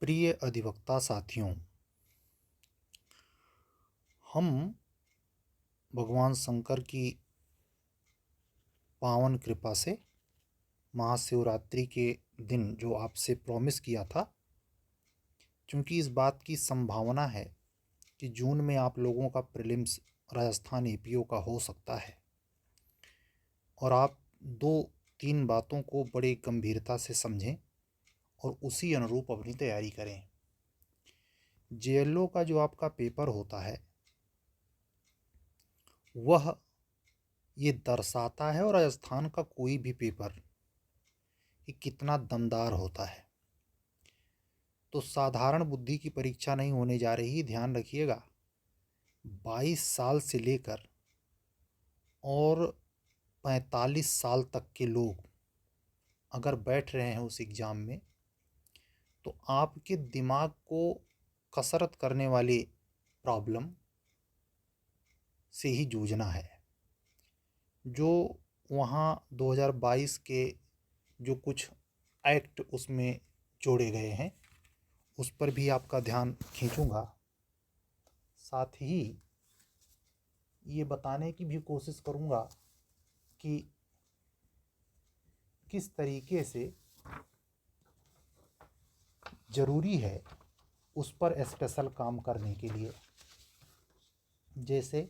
प्रिय अधिवक्ता साथियों, हम भगवान शंकर की पावन कृपा से महाशिवरात्रि के दिन जो आपसे प्रॉमिस किया था, क्योंकि इस बात की संभावना है कि जून में आप लोगों का प्रीलिम्स राजस्थान एपीओ का हो सकता है और आप दो तीन बातों को बड़े गंभीरता से समझें और उसी अनुरूप अपनी तैयारी करें। जेएलओ का जो आपका पेपर होता है वह ये दर्शाता है, और राजस्थान का कोई भी पेपर ये कितना दमदार होता है। तो साधारण बुद्धि की परीक्षा नहीं होने जा रही, ध्यान रखिएगा। 22 साल से लेकर और 45 साल तक के लोग अगर बैठ रहे हैं उस एग्ज़ाम में, तो आपके दिमाग को कसरत करने वाली प्रॉब्लम से ही जूझना है। जो वहाँ 2022 के जो कुछ एक्ट उसमें जोड़े गए हैं उस पर भी आपका ध्यान खींचूंगा। साथ ही ये बताने की भी कोशिश करूंगा कि किस तरीके से ज़रूरी है उस पर स्पेशल काम करने के लिए। जैसे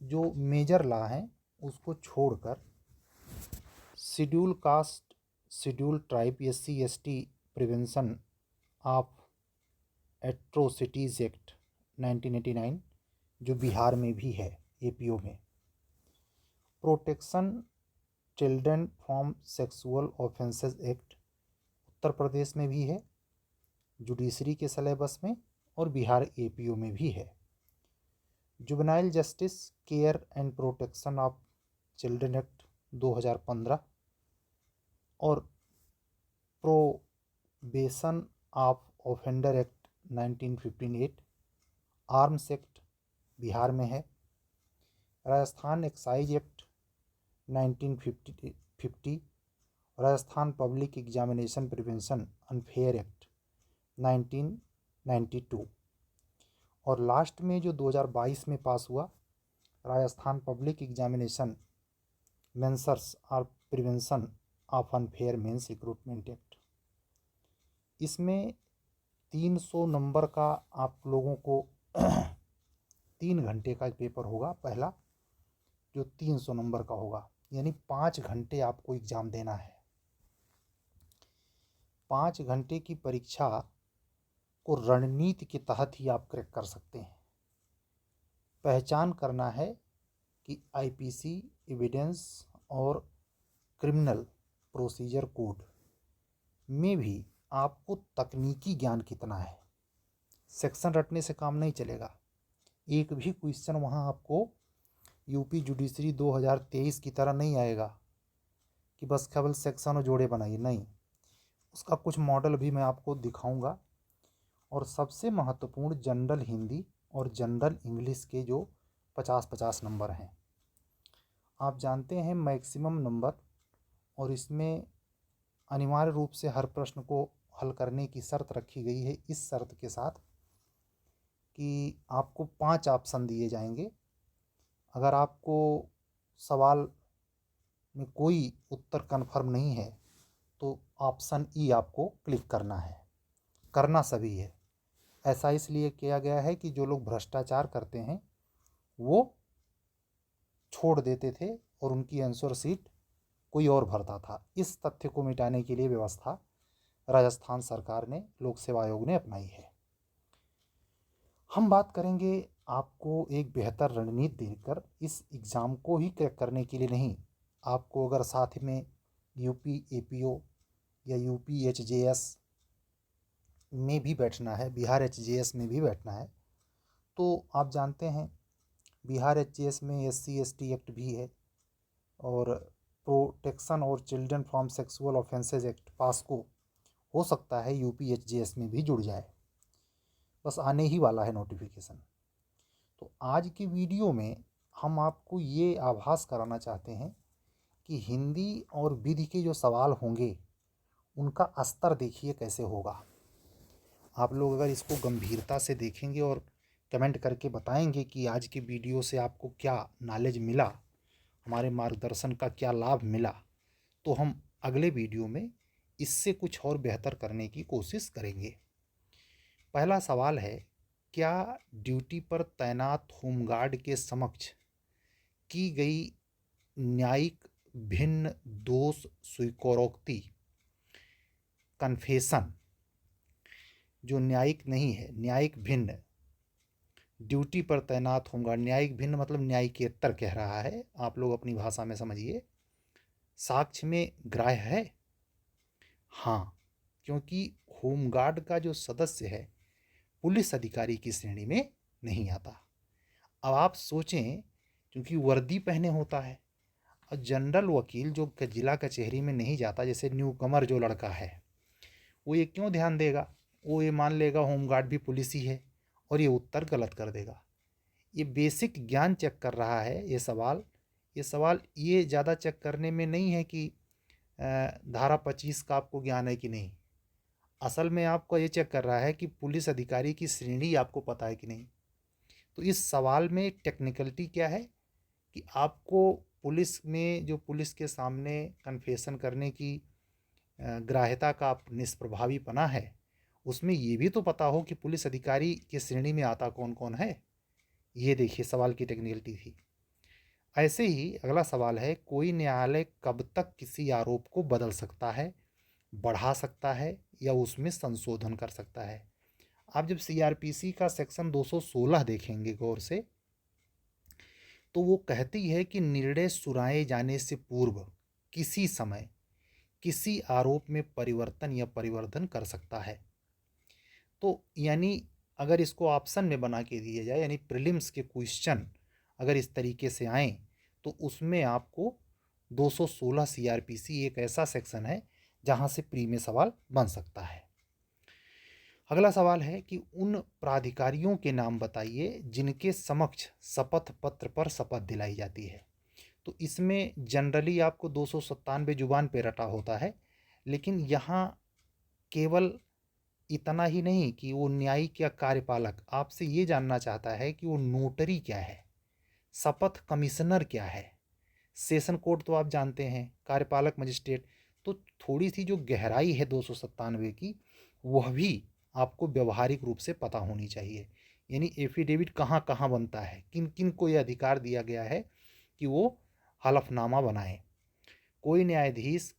जो मेजर लॉ हैं उसको छोड़कर schedule caste, schedule tribe, SC/ST prevention of atrocities act 1989 जो बिहार में भी है, एपीओ में, protection children from sexual offences act Uttar Pradesh में भी है, जुडिशरी के सिलेबस में, और बिहार एपीओ में भी है। Juvenile justice care and protection of children act 2015 और probation of offender act 1958, arms act Bihar में है, Rajasthan excise act 1950, Rajasthan public examination prevention unfair act 1992, और लास्ट में जो 2022 में पास हुआ राजस्थान पब्लिक एग्जामिनेशन मेंसर्स और prevention of unfair means recruitment act. इसमें 300 नंबर का आप लोगों को 3 घंटे का पेपर होगा। पहला जो 300 नंबर का होगा, यानी 5 घंटे आपको एग्ज़ाम देना है। 5 घंटे की परीक्षा को रणनीति के तहत ही आप क्रैक कर सकते हैं। पहचान करना है कि आईपीसी, एविडेंस और क्रिमिनल प्रोसीजर कोड में भी आपको तकनीकी ज्ञान कितना है। सेक्शन रटने से काम नहीं चलेगा। एक भी क्वेश्चन वहाँ आपको यूपी जुडिशरी 2023 की तरह नहीं आएगा कि बस केवल सेक्शन और जोड़े बनाइए, नहीं, उसका कुछ मॉडल भी मैं आपको दिखाऊंगा। और सबसे महत्वपूर्ण जनरल हिंदी और जनरल इंग्लिश के जो 50-50 नंबर हैं, आप जानते हैं मैक्सिमम नंबर, और इसमें अनिवार्य रूप से हर प्रश्न को हल करने की शर्त रखी गई है, इस शर्त के साथ कि आपको 5 ऑप्शन दिए जाएंगे। अगर आपको सवाल में कोई उत्तर कन्फर्म नहीं है तो ऑप्शन ई आपको क्लिक करना है। करना सभी है। ऐसा इसलिए किया गया है कि जो लोग भ्रष्टाचार करते हैं वो छोड़ देते थे और उनकी आंसर सीट कोई और भरता था। इस तथ्य को मिटाने के लिए व्यवस्था राजस्थान सरकार ने, लोक सेवा आयोग ने अपनाई है। हम बात करेंगे आपको एक बेहतर रणनीति देकर इस एग्ज़ाम को ही क्रैक करने के लिए नहीं, आपको अगर साथ में यूपी एपीओ या यूपी एचजेएस में भी बैठना है, बिहार एचजेएस में भी बैठना है, तो आप जानते हैं बिहार एचजेएस में SC/ST एक्ट भी है, और प्रोटेक्शन और children from sexual offences act POCSO हो सकता है यूपी एचजेएस में भी जुड़ जाए। बस आने ही वाला है नोटिफिकेशन। तो आज की वीडियो में हम आपको ये आभास कराना चाहते हैं कि हिंदी और विधि के जो सवाल होंगे उनका स्तर देखिए कैसे होगा। आप लोग अगर इसको गंभीरता से देखेंगे और कमेंट करके बताएंगे कि आज की वीडियो से आपको क्या नॉलेज मिला, हमारे मार्गदर्शन का क्या लाभ मिला, तो हम अगले वीडियो में इससे कुछ और बेहतर करने की कोशिश करेंगे। पहला सवाल है, क्या ड्यूटी पर तैनात होमगार्ड के समक्ष की गई न्यायिक भिन्न दोष स्वीकारोक्ति कन्फेशन, जो न्यायिक नहीं है, न्यायिक भिन्न, ड्यूटी पर तैनात होमगार्ड, न्यायिक भिन्न मतलब न्यायिकेतर कह रहा है, आप लोग अपनी भाषा में समझिए, साक्ष्य में ग्राह्य है? हाँ, क्योंकि होमगार्ड का जो सदस्य है पुलिस अधिकारी की श्रेणी में नहीं आता। अब आप सोचें, क्योंकि वर्दी पहने होता है, और जनरल वकील जो जिला कचहरी में नहीं जाता, जैसे न्यू कमर जो लड़का है, वो ये क्यों ध्यान देगा? वो ये मान लेगा होमगार्ड भी पुलिस ही है और ये उत्तर गलत कर देगा। ये बेसिक ज्ञान चेक कर रहा है ये सवाल। ये ज़्यादा चेक करने में नहीं है कि धारा 25 का आपको ज्ञान है कि नहीं। असल में आपको ये चेक कर रहा है कि पुलिस अधिकारी की श्रेणी आपको पता है कि नहीं। तो इस सवाल में टेक्निकलिटी क्या है कि आपको पुलिस में, जो पुलिस के सामने कन्फेशन करने की ग्राह्यता का निष्प्रभावीपना है, उसमें ये भी तो पता हो कि पुलिस अधिकारी की श्रेणी में आता कौन कौन है। ये देखिए सवाल की टेक्निकलिटी थी। ऐसे ही अगला सवाल है, कोई न्यायालय कब तक किसी आरोप को बदल सकता है, बढ़ा सकता है या उसमें संशोधन कर सकता है? आप जब सीआरपीसी का सेक्शन 216 देखेंगे गौर से, तो वो कहती है कि निर्णय सुनाए जाने से पूर्व किसी समय किसी आरोप में परिवर्तन या परिवर्धन कर सकता है। तो यानी अगर इसको ऑप्शन में बना के दिया जाए, यानी प्रीलिम्स के क्वेश्चन अगर इस तरीके से आएँ, तो उसमें आपको 216 सीआरपीसी एक ऐसा सेक्शन है जहां से प्री में सवाल बन सकता है। अगला सवाल है कि उन प्राधिकारियों के नाम बताइए जिनके समक्ष शपथ पत्र पर शपथ दिलाई जाती है। तो इसमें जनरली आपको 297 जुबान पे रटा होता है, लेकिन यहाँ केवल इतना ही नहीं कि वो न्यायिक या कार्यपालक, आपसे ये जानना चाहता है कि वो नोटरी क्या है, शपथ कमिश्नर क्या है, सेशन कोर्ट तो आप जानते हैं, कार्यपालक मजिस्ट्रेट। तो थोड़ी सी जो गहराई है 297 की, वह भी आपको व्यवहारिक रूप से पता होनी चाहिए। यानी एफिडेविट कहाँ कहाँ बनता है, किन किन को यह अधिकार दिया गया है कि वो हलफनामा बनाए। कोई न्यायाधीश,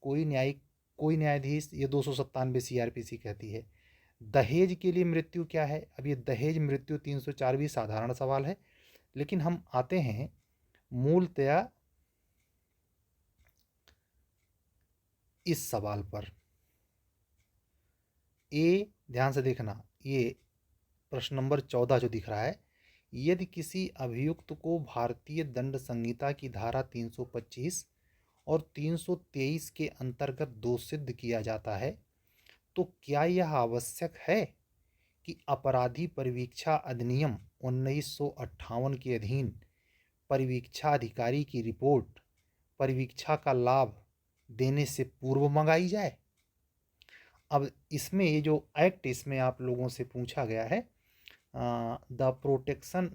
ये 297 सीआरपीसी कहती है। दहेज के लिए मृत्यु क्या है? अब ये दहेज मृत्यु 304 भी साधारण सवाल है, लेकिन हम आते हैं मूलतया इस सवाल पर। ध्यान से देखना, ये प्रश्न नंबर 14 जो दिख रहा है, यदि किसी अभियुक्त को भारतीय दंड संहिता की धारा 325 और 323 के अंतर्गत दोष सिद्ध किया जाता है, तो क्या यह आवश्यक है कि अपराधी परिवीक्षा अधिनियम 1958 के अधीन परिवीक्षा अधिकारी की रिपोर्ट परिवीक्षा का लाभ देने से पूर्व मंगाई जाए? अब इसमें ये जो एक्ट इसमें आप लोगों से पूछा गया है, the protection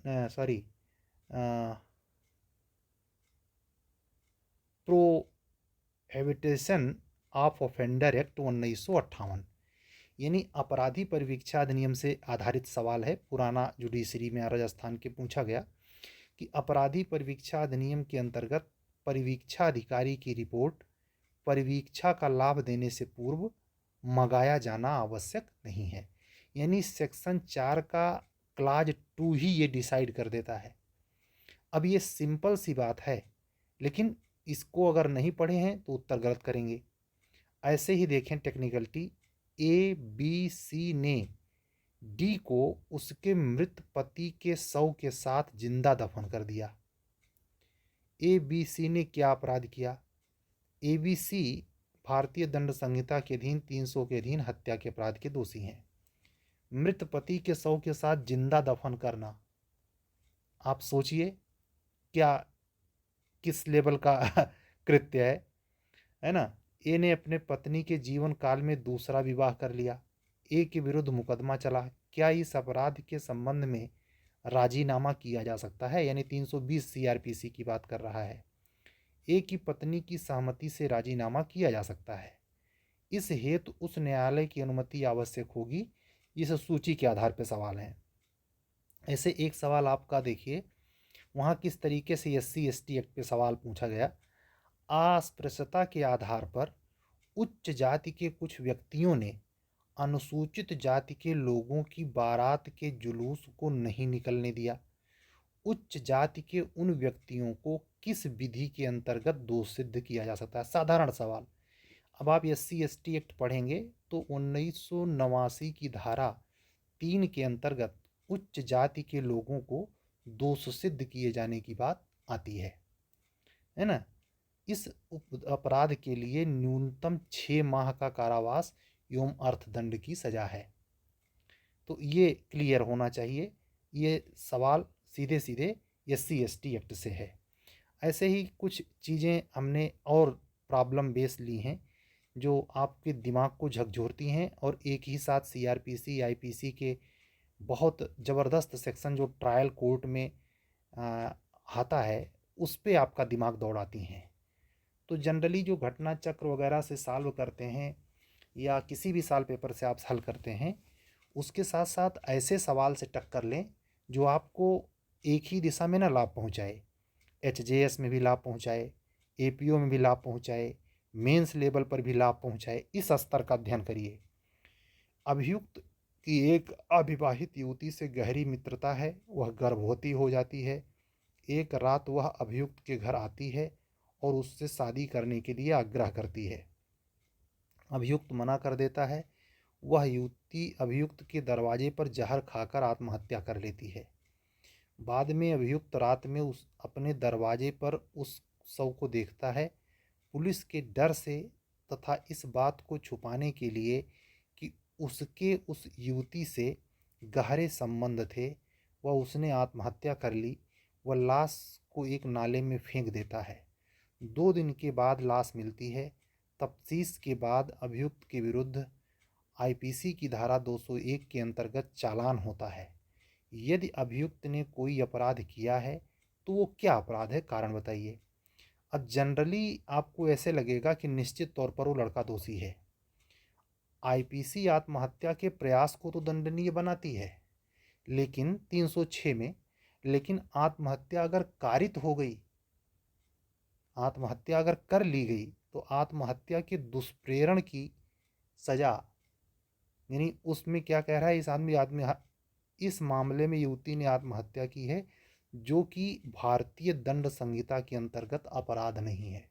प्रोहिबिटेशन of offender act 1958, यानी अपराधी परिवीक्षा अधिनियम से आधारित सवाल है। पुराना जुडिशरी में राजस्थान के पूछा गया कि अपराधी परिवीक्षा अधिनियम के अंतर्गत परिवीक्षा अधिकारी की रिपोर्ट परिवीक्षा का लाभ देने से पूर्व मंगाया जाना आवश्यक नहीं है। यानी सेक्शन 4 का क्लाज 2 ही ये डिसाइड कर देता है। अब ये सिंपल सी बात है, लेकिन इसको अगर नहीं पढ़े हैं तो उत्तर गलत करेंगे। ऐसे ही देखें टेक्निकलिटी, ए बी सी ने डी को उसके मृत पति के शव के साथ जिंदा दफन कर दिया। ए बी सी ने क्या अपराध किया? ए बी सी भारतीय दंड संहिता के अधीन 300 के अधीन हत्या के अपराध के दोषी हैं। मृत पति के शव के साथ जिंदा दफन करना, आप सोचिए क्या किस लेवल का कृत्य है ना? ए ने अपने पत्नी के जीवन काल में दूसरा विवाह कर लिया। ए के विरुद्ध मुकदमा चला। क्या इस अपराध के संबंध में राजीनामा किया जा सकता है? यानी 320 सीआरपीसी की बात कर रहा है। ए की पत्नी की सहमति से राजीनामा किया जा सकता है। इस हेतु उस न्यायालय की अनुमति आवश्यक होगी। इस सूची के आधार पर सवाल है। ऐसे एक सवाल आपका देखिए, वहाँ किस तरीके से SC/ST एक्ट पे सवाल पूछा गया। अस्पृश्यता के आधार पर उच्च जाति के कुछ व्यक्तियों ने अनुसूचित जाति के लोगों की बारात के जुलूस को नहीं निकलने दिया। उच्च जाति के उन व्यक्तियों को किस विधि के अंतर्गत दोष सिद्ध किया जा सकता है? साधारण सवाल। अब आप SC/ST एक्ट पढ़ेंगे तो 1989 की धारा 3 के अंतर्गत उच्च जाति के लोगों को दोष सिद्ध किए जाने की बात आती है ना। इस अपराध के लिए न्यूनतम 6 माह का कारावास एवं अर्थदंड की सजा है। तो ये क्लियर होना चाहिए। ये सवाल सीधे सीधे SC/ST एक्ट से है। ऐसे ही कुछ चीज़ें हमने और प्रॉब्लम बेस ली हैं जो आपके दिमाग को झकझोरती हैं, और एक ही साथ CRPC IPC के बहुत ज़बरदस्त सेक्शन जो ट्रायल कोर्ट में आता है उस पे आपका दिमाग दौड़ाती हैं। तो जनरली जो घटना चक्र वगैरह से सॉल्व करते हैं या किसी भी साल पेपर से आप हल करते हैं, उसके साथ साथ ऐसे सवाल से टक्कर लें जो आपको एक ही दिशा में ना लाभ पहुंचाए। HJS में भी लाभ पहुंचाए, APO में भी लाभ पहुंचाए, मेंस लेवल पर भी लाभ पहुंचाए। इस स्तर का अध्ययन करिए। अभियुक्त की एक अविवाहित युवती से गहरी मित्रता है, वह गर्भवती हो जाती है। एक रात वह अभियुक्त के घर आती है और उससे शादी करने के लिए आग्रह करती है। अभियुक्त मना कर देता है। वह युवती अभियुक्त के दरवाजे पर जहर खाकर आत्महत्या कर लेती है। बाद में अभियुक्त रात में उस अपने दरवाजे पर उस शव को देखता है। पुलिस के डर से तथा इस बात को छुपाने के लिए कि उसके उस युवती से गहरे संबंध थे, वह उसने आत्महत्या कर ली। वह लाश को एक नाले में फेंक देता है। 2 दिन के बाद लाश मिलती है। तफ्तीश के बाद अभियुक्त के विरुद्ध IPC की धारा 201 के अंतर्गत चालान होता है। यदि अभियुक्त ने कोई अपराध किया है तो वो क्या अपराध है, कारण बताइए। अब जनरली आपको ऐसे लगेगा कि निश्चित तौर पर वो लड़का दोषी है। IPC आत्महत्या के प्रयास को तो दंडनीय बनाती है, लेकिन 306 में, लेकिन आत्महत्या अगर कारित हो गई, आत्महत्या अगर कर ली गई तो आत्महत्या के दुष्प्रेरण की सजा, यानी उसमें क्या कह रहा है इस आदमी आदमी इस मामले में युवती ने आत्महत्या की है, जो कि भारतीय दंड संहिता के अंतर्गत अपराध नहीं है।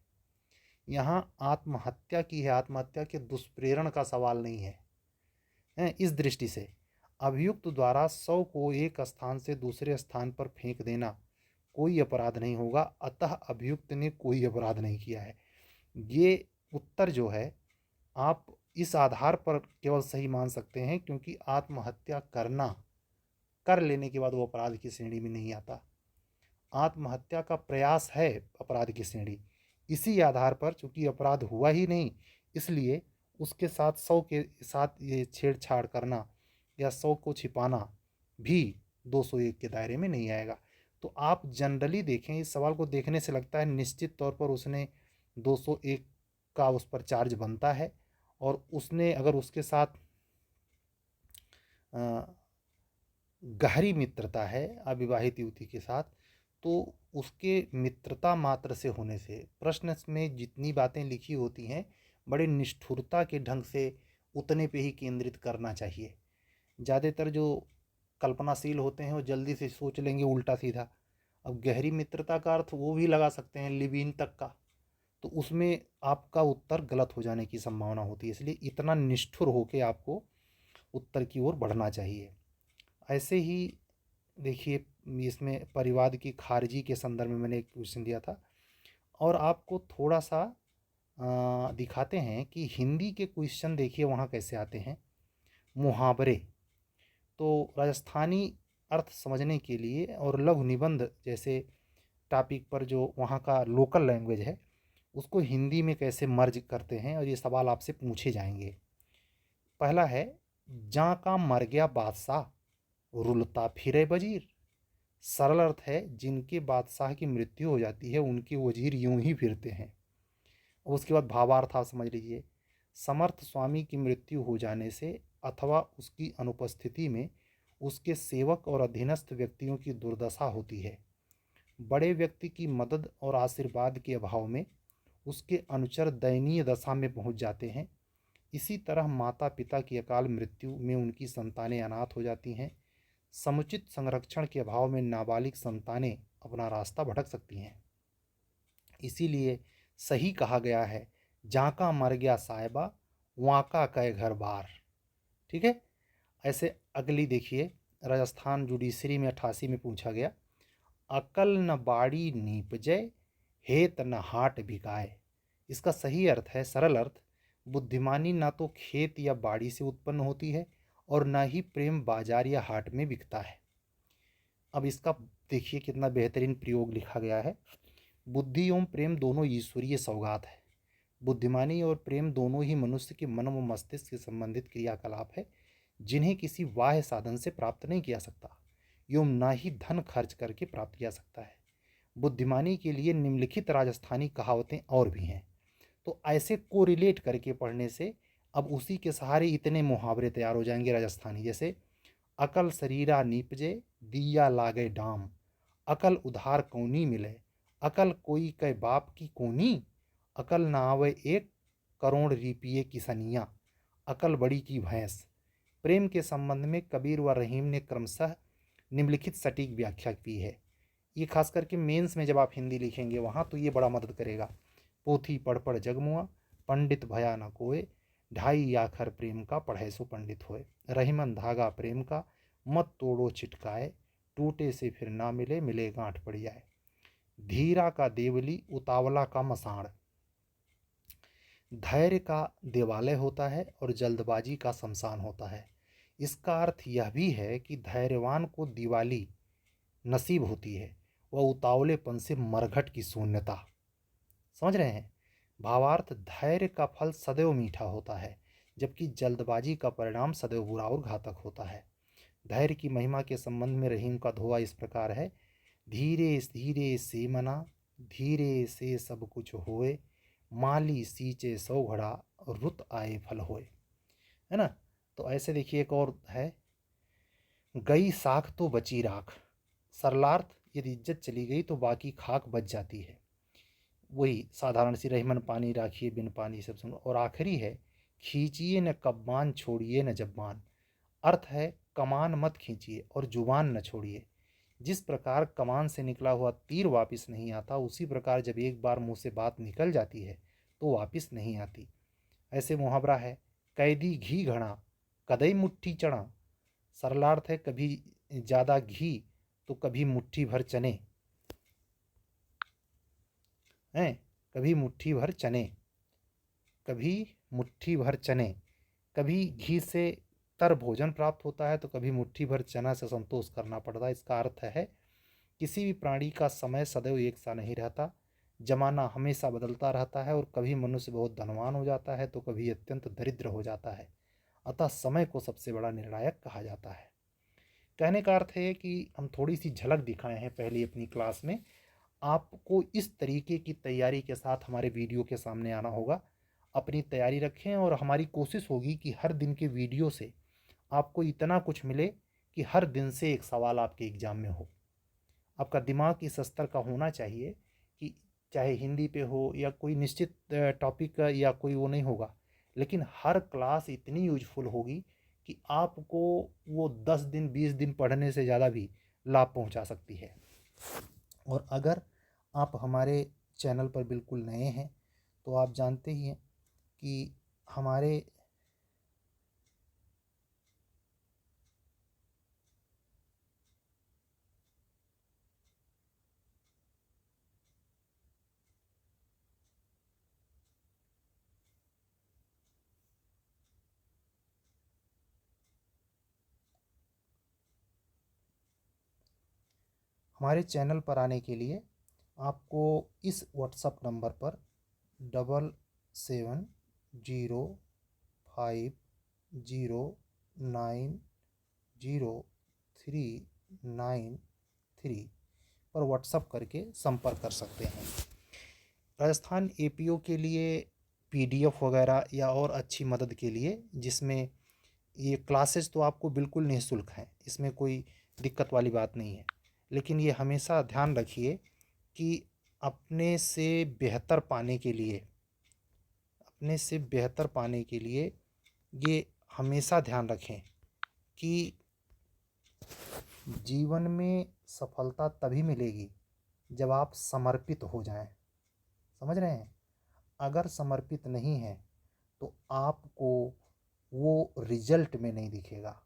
यहाँ आत्महत्या की है, आत्महत्या के दुष्प्रेरण का सवाल नहीं है। इस दृष्टि से अभियुक्त द्वारा शव को एक स्थान से दूसरे स्थान पर फेंक देना कोई अपराध नहीं होगा, अतः अभियुक्त ने कोई अपराध नहीं किया है। ये उत्तर जो है आप इस आधार पर केवल सही मान सकते हैं क्योंकि आत्महत्या कर लेने के बाद वो अपराध की श्रेणी में नहीं आता। आत्महत्या का प्रयास है अपराध की श्रेणी। इसी आधार पर चूंकि अपराध हुआ ही नहीं, इसलिए उसके साथ शव के साथ ये छेड़छाड़ करना या शव को छिपाना भी 201 के दायरे में नहीं आएगा। तो आप जनरली देखें, इस सवाल को देखने से लगता है निश्चित तौर पर उसने 201 का उस पर चार्ज बनता है, और उसने अगर उसके साथ गहरी मित्रता है अविवाहित युवती के साथ, तो उसके मित्रता मात्र से होने से प्रश्न में जितनी बातें लिखी होती हैं बड़े निष्ठुरता के ढंग से उतने पे ही केंद्रित करना चाहिए। ज़्यादातर जो कल्पनाशील होते हैं वो जल्दी से सोच लेंगे उल्टा सीधा। अब गहरी मित्रता का अर्थ वो भी लगा सकते हैं लिव इन तक का, तो उसमें आपका उत्तर गलत हो जाने की संभावना होती है। इसलिए इतना निष्ठुर होकर आपको उत्तर की ओर बढ़ना चाहिए। ऐसे ही देखिए, इसमें परिवाद की खारिजी के संदर्भ में मैंने एक क्वेश्चन दिया था, और आपको थोड़ा सा दिखाते हैं कि हिंदी के क्वेश्चन देखिए वहाँ कैसे आते हैं। मुहावरे तो राजस्थानी अर्थ समझने के लिए और लघु निबंध जैसे टॉपिक पर जो वहाँ का लोकल लैंग्वेज है उसको हिंदी में कैसे मर्ज करते हैं, और ये सवाल आपसे पूछे जाएंगे। पहला है, जा का मर गया बादशाह, रुलता फिरे वजीर। सरल अर्थ है, जिनके बादशाह की मृत्यु हो जाती है उनके वजीर यूं ही फिरते हैं। और उसके बाद भावार्थ आप समझ लीजिए। समर्थ स्वामी की मृत्यु हो जाने से अथवा उसकी अनुपस्थिति में उसके सेवक और अधीनस्थ व्यक्तियों की दुर्दशा होती है। बड़े व्यक्ति की मदद और आशीर्वाद के अभाव में उसके अनुचर दयनीय दशा में पहुंच जाते हैं। इसी तरह माता पिता की अकाल मृत्यु में उनकी संतानें अनाथ हो जाती हैं। समुचित संरक्षण के अभाव में नाबालिग संतानें अपना रास्ता भटक सकती हैं। इसीलिए सही कहा गया है, जाका मर गया साहिबा, वाका कह घर बार। ठीक है। ऐसे अगली देखिए, राजस्थान जुडिशरी में 88 में पूछा गया, अकल न बाड़ी नीप जय, हेत न हाट बिकाए। इसका सही अर्थ है, सरल अर्थ, बुद्धिमानी ना तो खेत या बाड़ी से उत्पन्न होती है और न ही प्रेम बाजार या हाट में बिकता है। अब इसका देखिए कितना बेहतरीन प्रयोग लिखा गया है। बुद्धि एवं प्रेम दोनों ईश्वरीय सौगात है। बुद्धिमानी और प्रेम दोनों ही मनुष्य के मन व मस्तिष्क से संबंधित क्रियाकलाप है, जिन्हें किसी बाह्य साधन से प्राप्त नहीं किया सकता एवं ना ही धन खर्च करके प्राप्त किया सकता है। बुद्धिमानी के लिए निम्नलिखित राजस्थानी कहावतें और भी हैं। तो ऐसे को रिलेट करके पढ़ने से अब उसी के सहारे इतने मुहावरे तैयार हो जाएंगे राजस्थानी, जैसे अकल शरीरा नीपजे, दिया लागे डाम। अकल उधार कौनी मिले, अकल कोई कै बाप की कोनी। अकल न आवे एक, करोड़ रिपिये किसनिया। अकल बड़ी की भैंस। प्रेम के संबंध में कबीर व रहीम ने क्रमशः निम्नलिखित सटीक व्याख्या की है। ये खास करके मेंस में जब आप हिंदी लिखेंगे वहाँ तो ये बड़ा मदद करेगा। पोथी पढ़ पढ़ जगमुआ, पंडित भया न कोय। ढाई आखर प्रेम का, पढ़े सो पंडित होए। रहीमन धागा प्रेम का, मत तोड़ो छिटकाए। टूटे से फिर ना मिले, मिले गांठ पड़ जाए। धीरा का देवली, उतावला का मसाण। धैर्य का देवालय होता है और जल्दबाजी का शमशान होता है। इसका अर्थ यह भी है कि धैर्यवान को दिवाली नसीब होती है, वह उतावलेपन से मरघट की शून्यता। समझ रहे हैं। भावार्थ, धैर्य का फल सदैव मीठा होता है, जबकि जल्दबाजी का परिणाम सदैव बुरा और घातक होता है। धैर्य की महिमा के संबंध में रहीम का धोआ इस प्रकार है, धीरे धीरे से मना, धीरे से सब कुछ होए। माली सींचे सौ घड़ा, रुत आए फल होए। है ना। तो ऐसे देखिए एक और है, गई साख तो बची राख। सरलार्थ, यदि इज्जत चली गई तो बाकी खाक बच जाती है। वही साधारण सी, रहीमन पानी राखिए बिन पानी सब सुन। और आखिरी है, खींचिए न कब्बान, छोड़िए न जब्बान। अर्थ है, कमान मत खींचिए और जुबान न छोड़िए। जिस प्रकार कमान से निकला हुआ तीर वापस नहीं आता, उसी प्रकार जब एक बार मुंह से बात निकल जाती है तो वापस नहीं आती। ऐसे मुहावरा है, कैदी घी घड़ा, कदई मुट्ठी चढ़ा। सरलार्थ है, कभी ज़्यादा घी तो कभी मुट्ठी भर चने हैं। कभी मुट्ठी भर चने, कभी मुट्ठी भर चने। कभी घी से तर भोजन प्राप्त होता है तो कभी मुट्ठी भर चना से संतोष करना पड़ता है। इसका अर्थ है, किसी भी प्राणी का समय सदैव एक सा नहीं रहता। जमाना हमेशा बदलता रहता है और कभी मनुष्य बहुत धनवान हो जाता है तो कभी अत्यंत दरिद्र हो जाता है। अतः समय को सबसे बड़ा निर्णायक कहा जाता है। कहने का अर्थ है कि हम थोड़ी सी झलक दिखाए हैं पहली अपनी क्लास में। आपको इस तरीके की तैयारी के साथ हमारे वीडियो के सामने आना होगा। अपनी तैयारी रखें और हमारी कोशिश होगी कि हर दिन के वीडियो से आपको इतना कुछ मिले कि हर दिन से एक सवाल आपके एग्ज़ाम में हो। आपका दिमाग इस स्तर का होना चाहिए कि चाहे हिंदी पे हो या कोई निश्चित टॉपिक या कोई वो नहीं होगा, लेकिन हर क्लास इतनी यूजफुल होगी कि आपको वो 10 दिन 20 दिन पढ़ने से ज़्यादा भी लाभ पहुंचा सकती है। और अगर आप हमारे चैनल पर बिल्कुल नए हैं तो आप जानते ही हैं कि हमारे हमारे चैनल पर आने के लिए आपको इस व्हाट्सएप नंबर पर 7705090393 पर व्हाट्सअप करके संपर्क कर सकते हैं। राजस्थान एपीओ के लिए पीडीएफ वगैरह या और अच्छी मदद के लिए, जिसमें ये क्लासेस तो आपको बिल्कुल निःशुल्क हैं, इसमें कोई दिक्कत वाली बात नहीं है, लेकिन ये हमेशा ध्यान रखिए कि अपने से बेहतर पाने के लिए ये हमेशा ध्यान रखें कि जीवन में सफलता तभी मिलेगी जब आप समर्पित हो जाएं। समझ रहे हैं? अगर समर्पित नहीं हैं तो आपको वो रिजल्ट में नहीं दिखेगा।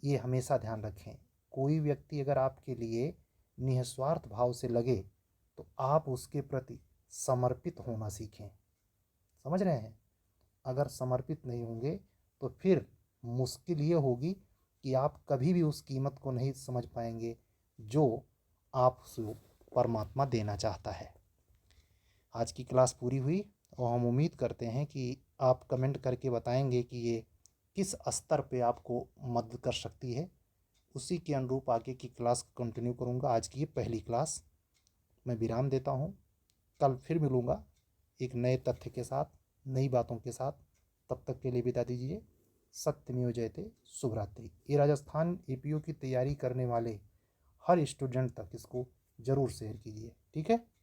ये हमेशा ध्यान रखें। कोई व्यक्ति अगर आपके लिए निस्वार्थ भाव से लगे तो आप उसके प्रति समर्पित होना सीखें। समझ रहे हैं? अगर समर्पित नहीं होंगे तो फिर मुश्किल ये होगी कि आप कभी भी उस कीमत को नहीं समझ पाएंगे जो आपसे परमात्मा देना चाहता है। आज की क्लास पूरी हुई और हम उम्मीद करते हैं कि आप कमेंट करके बताएंगे कि ये किस स्तर पे आपको मदद कर सकती है। उसी के अनुरूप आगे की क्लास कंटिन्यू करूँगा। आज की ये पहली क्लास मैं विराम देता हूँ। कल फिर मिलूँगा एक नए तथ्य के साथ, नई बातों के साथ। तब तक के लिए विदा दीजिए। सत्यमेव जयते। शुभ रात्रि। ये राजस्थान एपीओ की तैयारी करने वाले हर स्टूडेंट तक इसको ज़रूर शेयर कीजिए। ठीक है।